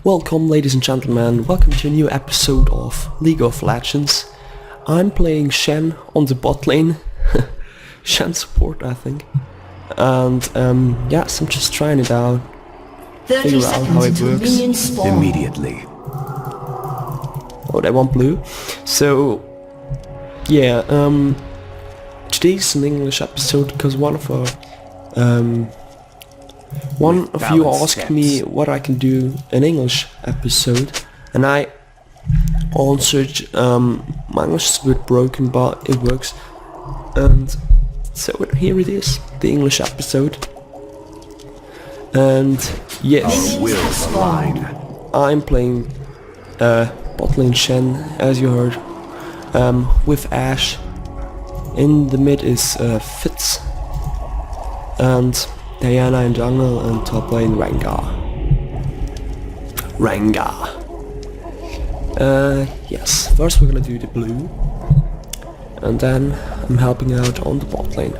Welcome ladies and gentlemen, welcome to a new episode of League of Legends. I'm playing Shen on the bot lane, Shen support I think, and yes, I'm just trying it out, figure out how it works. Immediately. Oh, they want blue. So, yeah, today's an English episode because one of you asked me what I can do an English episode, and I answered, my English is a bit broken but it works, and so here it is, the English episode. And yes, Our wills align. I'm playing bot lane Shen, as you heard, with Ashe. In the mid is Fitz, and Diana in jungle, and top lane Rengar. Yes, first we're gonna do the blue, and then I'm helping out on the bot lane.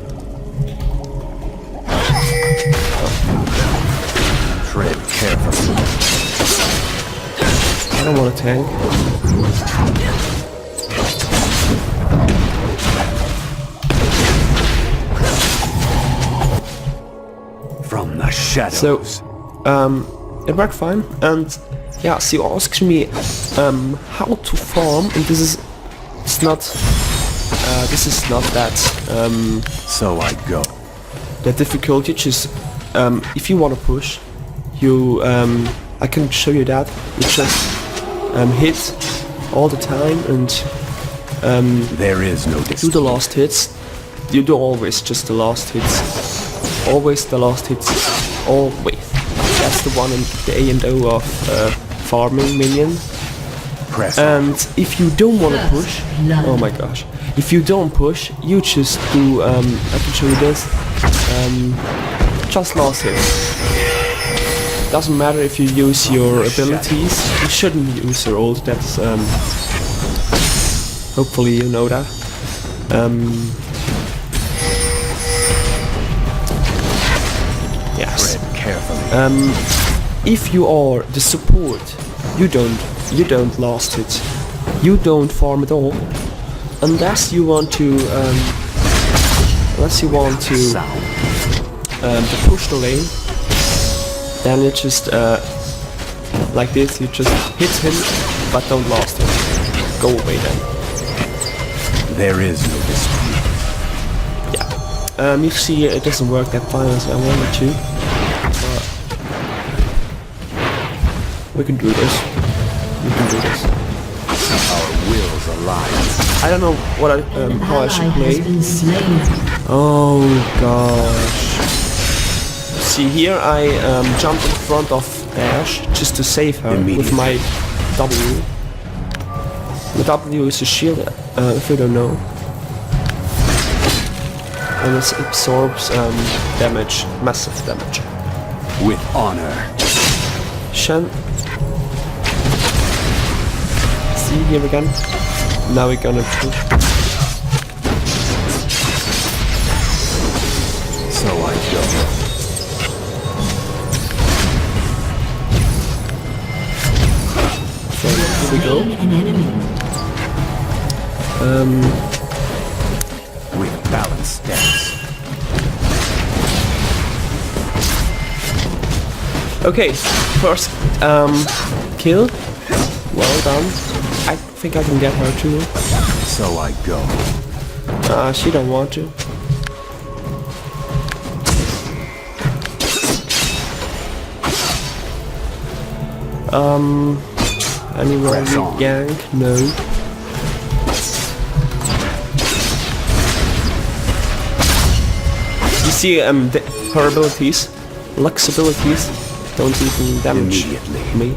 Tread carefully. I don't want to tank. From the shadows. So, it worked fine, and yeah, so you asked me how to farm, and this is not that So I go. that difficult. You just if you want to push, you I can show you that. You just hit all the time and There is no do distance. the last hits. You do always just the last hits. Always the last hits. Always. That's the one in the A and O of farming minion. Press on. And if you don't want to push, oh my gosh, if you don't push, you just do, I can show you this, just last hit. Doesn't matter if you use your abilities, you shouldn't use your ult, that's, hopefully you know that. Yes. Tread carefully. If you are the support, you don't last hit. You don't farm at all, unless you want to Sound. to push the lane. Then you just like this. You just hit him, but don't last him. Go away then. There is no dispute. Yeah. You see, it doesn't work that fine as I wanted to. But we can do this. We can do this. Our wills align. I don't know what how I should play. Oh gosh. See here, I jump in front of Ashe just to save her with my W. The W is a shield, if you don't know. And it absorbs damage, massive damage. With honor. Shen. See here again. Now we're gonna push. So I go. So here we go. With balanced steps. Okay, first kill. Well done. I think I can get her too. So I go. She don't want to. Anywhere Press we on. gank? No. You see, her abilities, Lux abilities, don't even damage Immediately. me.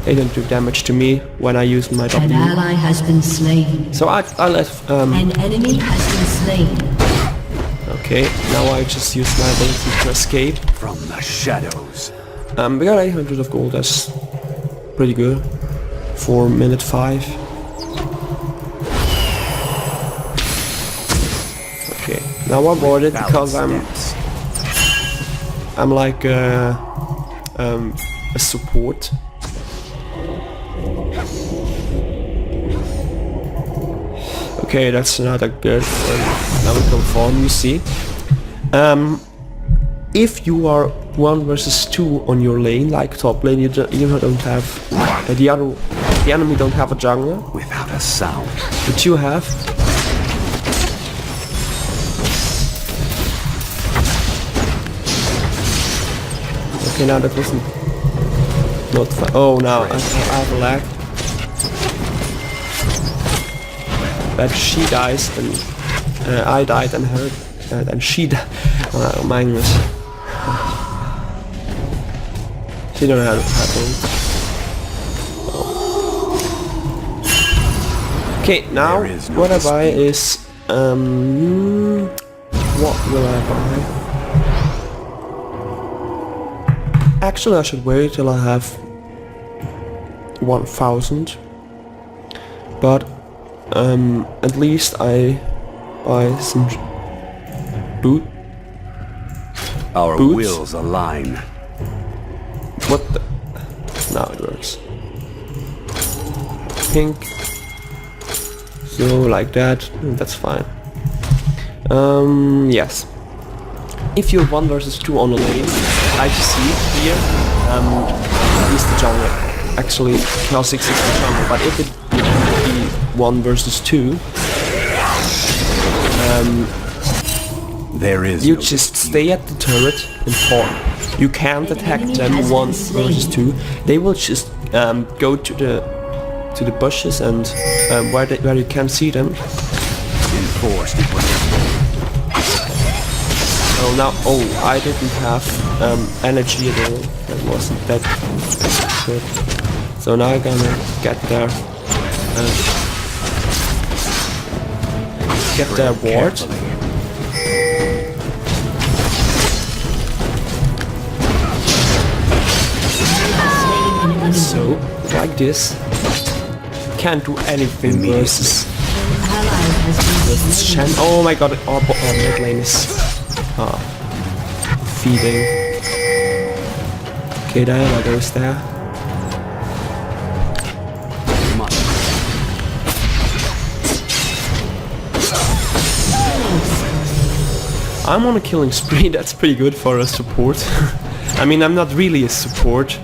They don't do damage to me when I use my An W. ally has been slain. So I let An enemy has been slain. okay, now I just use my ability to escape. From the shadows. We got 800 of gold, that's pretty good for minute 5. Okay, now I'm boarded because Balanced steps. I'm like a support. Okay, that's another good another conform, you see. If you are 1 versus 2 on your lane, like top lane, you don't have the enemy don't have a jungler, Without a sound. but you have. Okay, now that wasn't not fun. Oh, now I have a lag. But she dies and I died and her and she died. My English. She don't know how to Okay, now what I buy is what will I buy? Actually, I should wait till I have 1,000. But at least I buy some boot. Our Boots? wills align. What the? Now it works. Pink. So like that. That's fine. Yes. If you're 1 versus 2 on a lane, like you see here, he's the jungler. Actually, Chaos 6 is the jungler. But if it would be 1 versus 2, There is you no just stay at the turret and farm. You can't attack them 1 versus 2. They will just go to the bushes and where you can see them. enforced. Oh now, I didn't have energy at all. That wasn't that good. So now I'm gonna get there. Get their ward. So, like this. Can't do anything versus Shen. Oh my god, our mid lane is feeding. Okay, there goes there. I'm on a killing spree, that's pretty good for a support. I mean, I'm not really a support.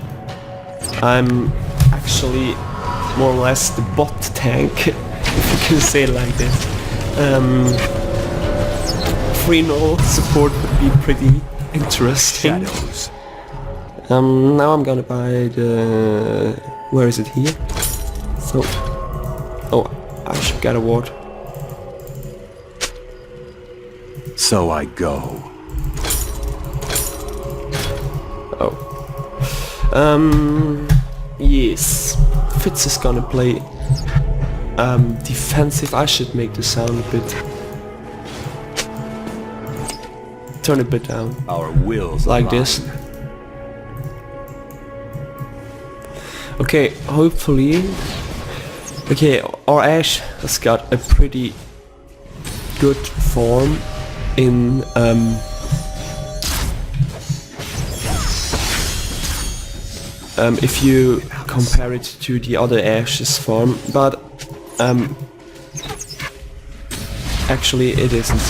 I'm actually more or less the bot tank, if you can say it like that. 3-0 support would be pretty interesting. Shadows. Now I'm gonna buy the... where is it here? So... oh, I should get a ward. So I go. Oh. Yes. Fitz is gonna play defensive. I should make the sound a bit... turn it a bit down. Our wills Like align. this. Okay, hopefully... okay, our Ashe has got a pretty good form in if you compare it to the other Ashe's form, but actually it isn't.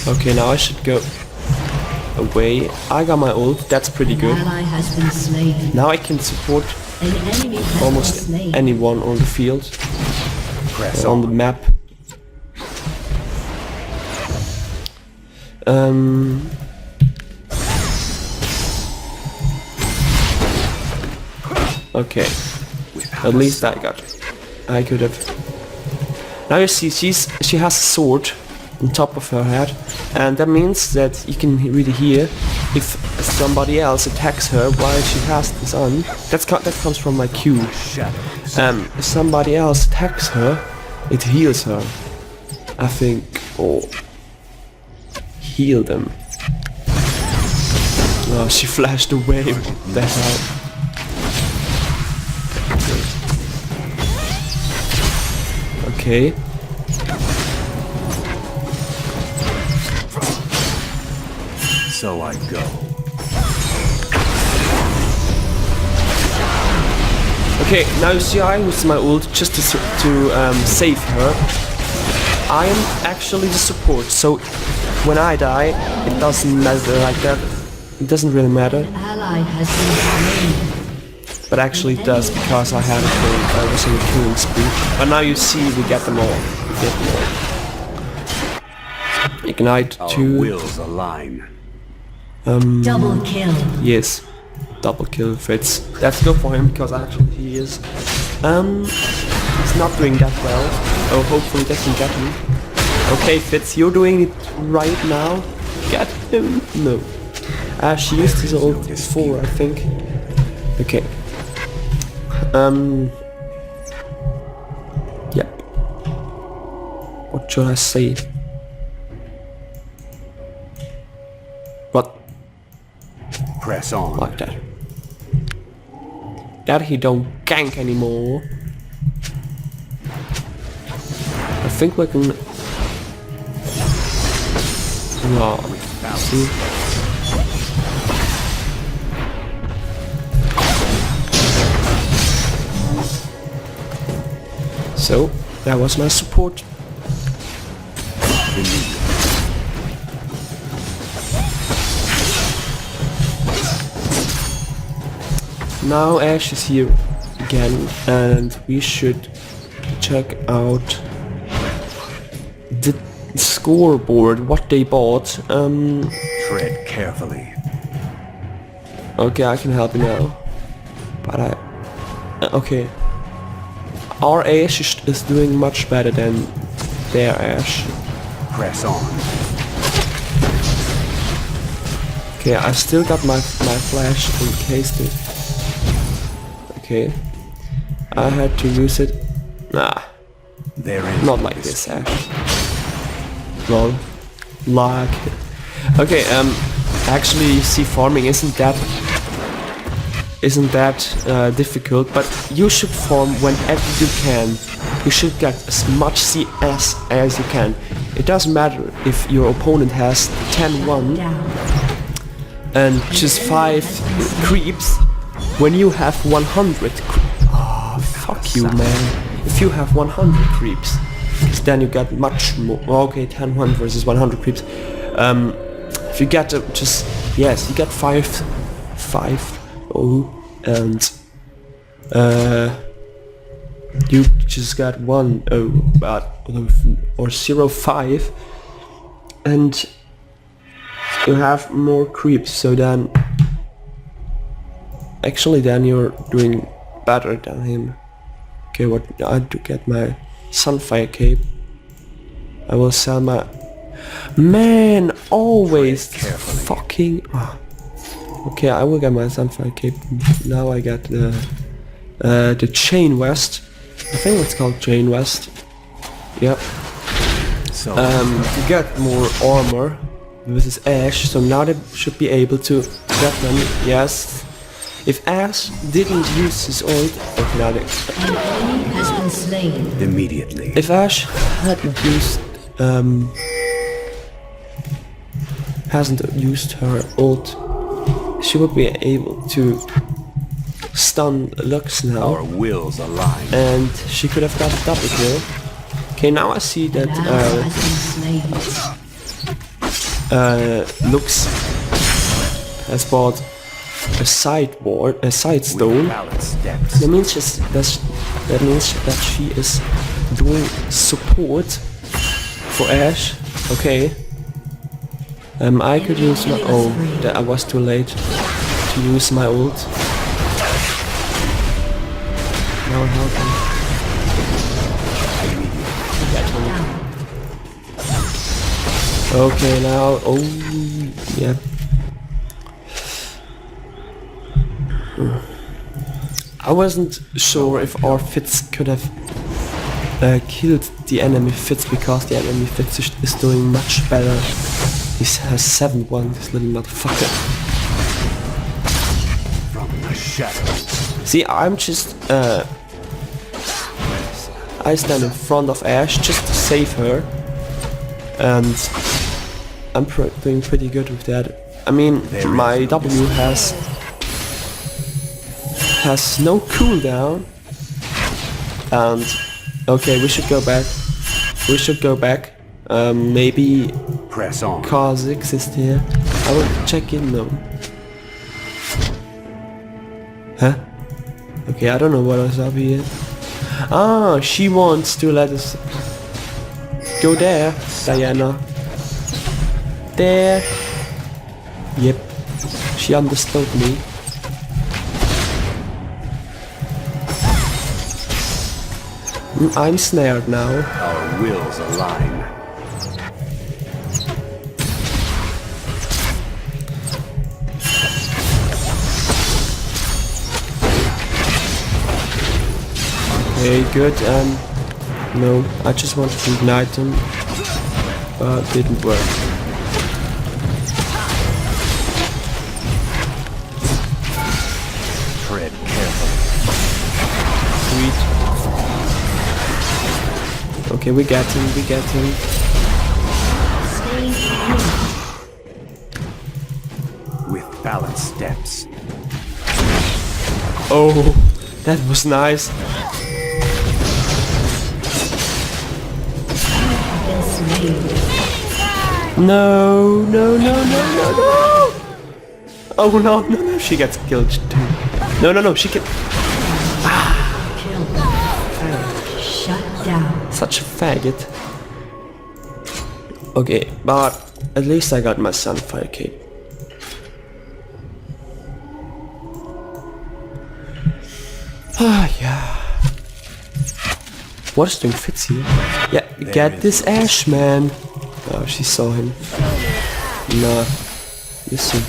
Okay, now I should go away. I got my ult, that's pretty good. Ally has been slain. Now I can support An enemy has almost been slain. anyone on the field, Press on the on. map. Okay, at least I could have. Now you see, she has a sword on top of her head, and that means that you can really hear if somebody else attacks her while she has this on. That comes from my Q. Shadows. If somebody else attacks her, it heals her. I think, or heal them. Oh, she flashed away. What the hell? Okay. So I go. Okay, now you see I use my ult just to save her. I am actually the support, so when I die, it doesn't matter like that. It doesn't really matter. An ally has been slain. But actually it does, because I had a kill, I was in a killing spree. But now you see we get them all. We get them all. Ignite Our 2. wills align. Double kill. Yes. Double kill Fritz. Let's go for him, because actually he is he's not doing that well. Oh, hopefully they can get him. Okay Fritz, you're doing it right now. Get him. No. She used his ult before, I think. Okay. Yep. What should I say? What? Press on. Like that. That he don't gank anymore. I think we can... No. See? So, that was my support. Now Ash is here again, and we should check out the scoreboard, what they bought. Tread carefully. Okay, I can help you now. But okay. Our Ash is doing much better than their Ash. Press on. Okay, I still got my flash in case they... Okay. I had to use it. Nah. There is Not like this, Ash. Lol. Lag. Okay, actually, you see, farming isn't that difficult, but you should farm whenever you can. You should get as much CS as you can. It doesn't matter if your opponent has 10-1 and just 5 creeps. When you have 100 oh, fuck you, man. If you have 100 creeps, then you get much more. Okay, 10-1 versus 100 creeps. If you get just... Yes, you get 5... Oh, and... you just got 1 oh, or 0.5, and you have more creeps, so then... Actually, then you're doing better than him. Okay, what I do get my Sunfire Cape. I will sell my... Man, always fucking... Oh. Okay, I will get my Sunfire Cape. Now I get the Chain West. I think it's called Chain West. Yep. So you get more armor with this Ash, so now they should be able to get them. Yes. If Ash didn't use his ult, okay, now they... An enemy has been slain. immediately. If Ash hadn't used hasn't used her ult, she would be able to stun Lux now, Our wills align. and she could have got a double kill. Okay, now I see that An ally has been slain. Lux has bought a sideboard, a side stone. Balance steps. That means that she is doing support for Ash. Okay. I could use my... Oh, I was too late to use my ult. Now help him. Okay, now... Oh, yeah. I wasn't sure if our Fitz could have killed the enemy Fitz, because the enemy Fitz is doing much better. He has 7-1, this little motherfucker. From the shadows. See, I'm just... I stand in front of Ash just to save her. And I'm doing pretty good with that. I mean, my W has no cooldown, And okay, we should go back. We should go back. Maybe Press on. Kha'Zix is here. I will check in now. Huh? Okay, I don't know what is up here. Ah, she wants to let us go there, Diana. There. Yep. She understood me. I'm snared now. Our wills align. Okay, good. No, I just wanted to ignite them, but it didn't work. Tread carefully. Sweet. Okay, we get him, we get him. With balanced steps. Oh, that was nice. No, no, no, no, no, no! Oh no, no, no, she gets killed too. No, no, no, she can. Shut down. Such a faggot. Okay, but at least I got my Sunfire Cape. Ah, yeah. What is doing Fitz here? Yeah, get this Ash, man. Oh, she saw him. Nah. Listen.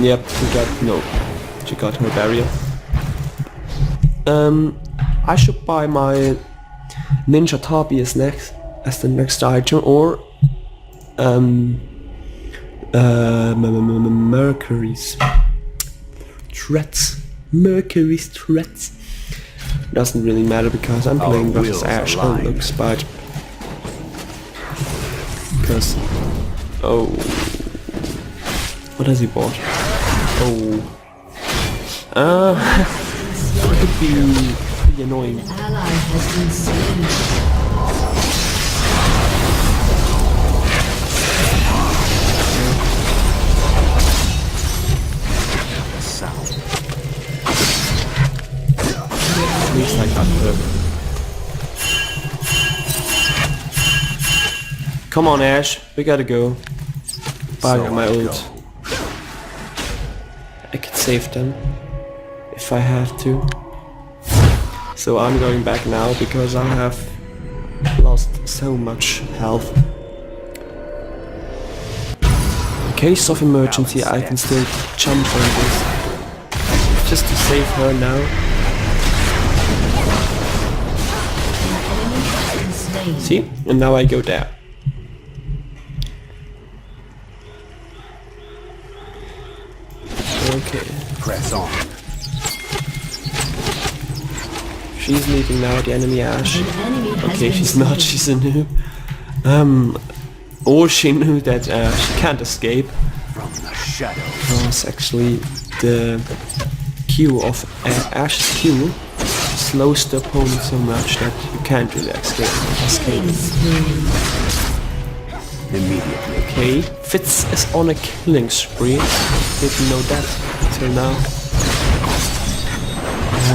Yep, she got... no. She got her barrier. I should buy my Ninja Tabi as the next item, or Mercury's threats. Mercury's threats. Doesn't really matter because I'm playing versus Ash. Oh, look, Spite. Because oh, what has he bought? Oh, it could be pretty annoying. An ally has been slain. At least I got her. Come on, Ash, we gotta go. But I got my ult. I could save them if I have to. So I'm going back now because I have lost so much health. In case of emergency, I can still jump on this just to save her now. See? And now I go there. Okay. Press on. She's leaving now, the enemy Ash. Okay, she's not, she's a noob. Or she knew that she can't escape. From the shadow. Because actually the Q of Ash's Q slows the opponent so much that you can't really escape. Immediately. Okay, Fitz is on a killing spree. Didn't know that till now.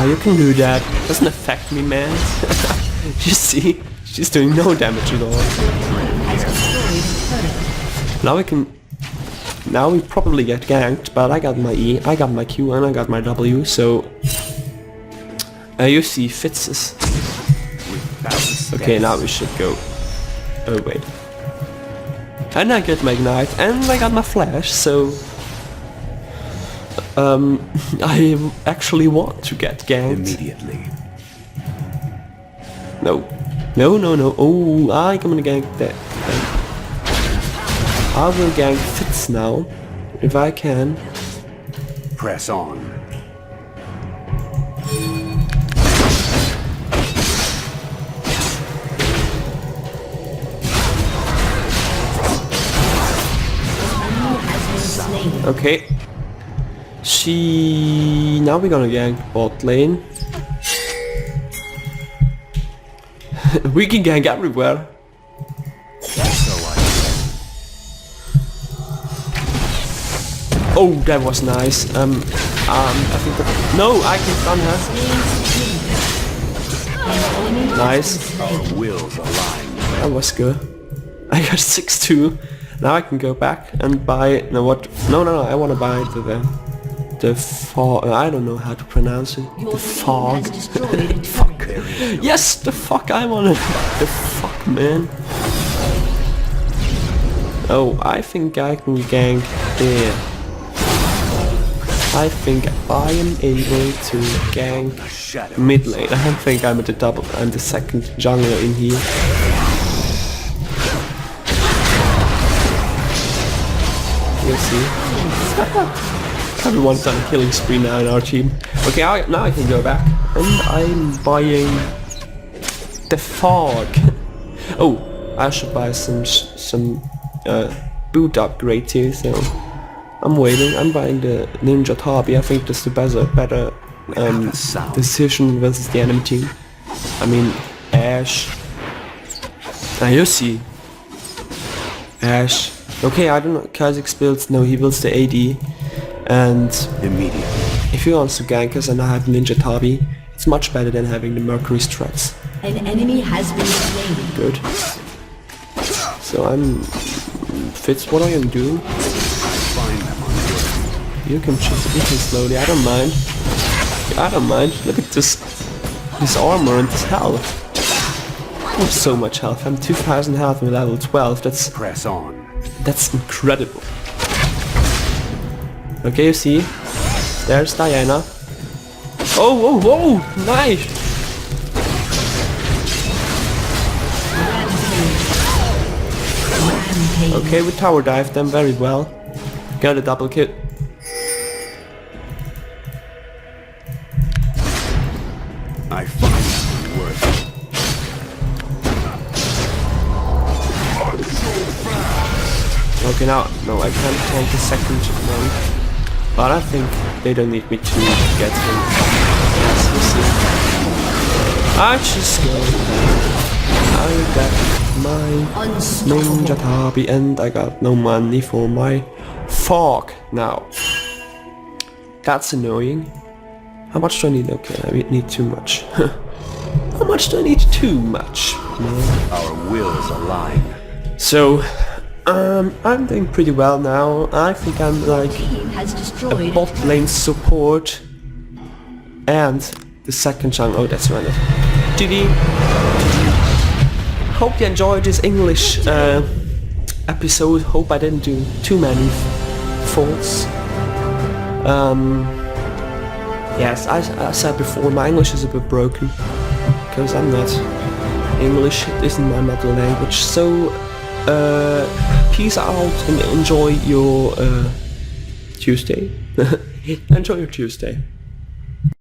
You can do that. Doesn't affect me, man. You see, she's doing no damage at all. Now we can. Now we probably get ganked, but I got my E, I got my Q, and I got my W. So you see, Fitz is. Okay, now we should go. Oh wait. And I get my Ignite, and I got my Flash, so I actually want to get ganked. Immediately. No. No, no, no. Oh, I'm gonna gank that. I will gank Fitz now, if I can. Press on. Okay. Now we're gonna gank bot lane. We can gank everywhere. Oh, that was nice. I think that... No, I can stun her. Nice. Our wills align. That was good. I got 6-2. Now I can go back and buy... No, what? No, I want to buy the fog... I don't know how to pronounce it. The fog. Fuck. Yes, the fuck, I want it. The fuck, man. Oh, I think I can gank there. I think I am able to gank mid lane. I don't think I'm at the double. I'm the second jungler in here. You see? Everyone's on a killing spree now in our team. Okay, now I can go back. And I'm buying the fog. Oh, I should buy some boot upgrade too, so I'm waiting. I'm buying the Ninja Tabi. I think that's the better decision versus the enemy team. I mean, Ashe. Now you see. Ashe. Okay, I don't know. Kha'Zix builds. No, he builds the AD. And Immediately. if he wants to gank us and I have Ninja Tabi, it's much better than having the Mercury Struts. An enemy has been slain. Good. So I'm... Fitz, what are you doing? You can slowly, I don't mind. I don't mind. Look at this armor and this health. I have so much health. I'm 2000 health with level 12. Press on. That's incredible. Okay, you see? There's Diana. Oh, whoa, nice! Okay, we tower dived them very well. Got a double kill. I find it worth it. Okay, no, I can't tank the second one. But I think they don't need me to get him. Yes, you see. I just go. I got my Ninja Tabi and I got no money for my fog now. That's annoying. How much do I need? Okay, I need too much. How much do I need? Too much. Man. Our wills align. So, I'm doing pretty well now. I think I'm like a bot lane support and the second chunk. Oh, that's random. GG. Hope you enjoyed this English episode. Hope I didn't do too many faults. Yes, I said before, my English is a bit broken because I'm not English. It isn't my mother language. So, peace out and enjoy your Tuesday. Enjoy your Tuesday.